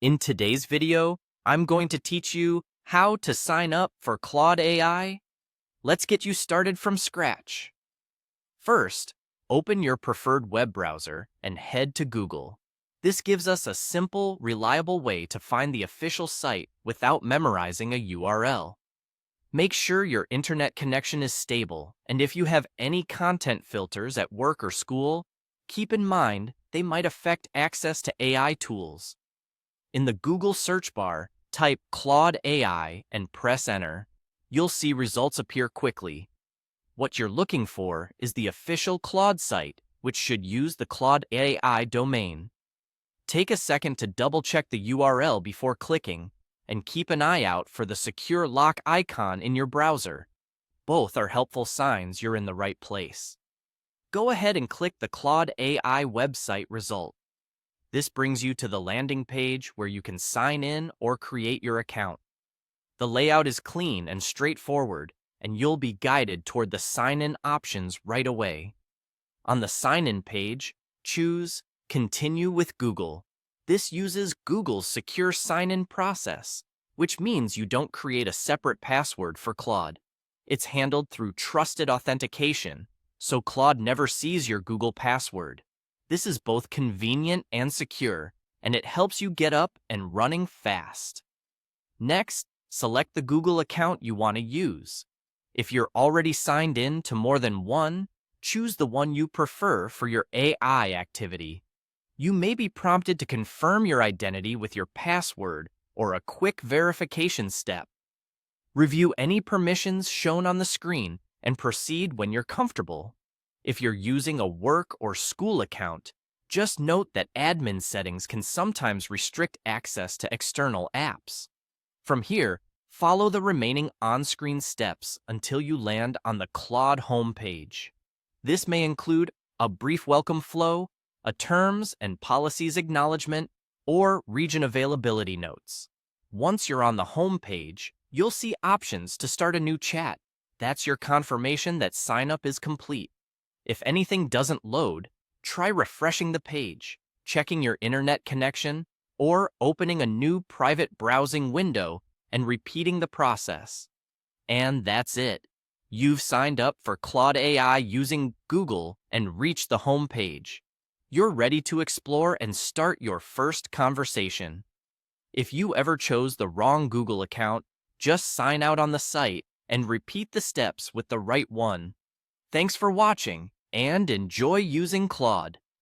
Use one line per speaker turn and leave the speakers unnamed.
In today's video, I'm going to teach you how to sign up for Claude AI. Let's get you started from scratch. First, open your preferred web browser and head to Google. This gives us a simple, reliable way to find the official site without memorizing a URL. Make sure your internet connection is stable, and if you have any content filters at work or school, keep in mind they might affect access to AI tools. In the Google search bar, type Claude AI and press enter. You'll see results appear quickly. What you're looking for is the official Claude site, which should use the Claude AI domain. Take a second to double-check the URL before clicking, and keep an eye out for the secure lock icon in your browser. Both are helpful signs you're in the right place. Go ahead and click the Claude AI website result. This brings you to the landing page where you can sign in or create your account. The layout is clean and straightforward, and you'll be guided toward the sign-in options right away. On the sign-in page, choose Continue with Google. This uses Google's secure sign-in process, which means you don't create a separate password for Claude. It's handled through trusted authentication, so Claude never sees your Google password. This is both convenient and secure, and it helps you get up and running fast. Next, select the Google account you want to use. If you're already signed in to more than one, choose the one you prefer for your AI activity. You may be prompted to confirm your identity with your password or a quick verification step. Review any permissions shown on the screen and proceed when you're comfortable. If you're using a work or school account, just note that admin settings can sometimes restrict access to external apps. From here, follow the remaining on-screen steps until you land on the Claude homepage. This may include a brief welcome flow, a terms and policies acknowledgement, or region availability notes. Once you're on the homepage, you'll see options to start a new chat. That's your confirmation that sign-up is complete. If anything doesn't load, try refreshing the page, checking your internet connection, or opening a new private browsing window and repeating the process. And that's it. You've signed up for Claude AI using Google and reached the home page. You're ready to explore and start your first conversation. If you ever chose the wrong Google account, just sign out on the site and repeat the steps with the right one. Thanks for watching, and enjoy using Claude.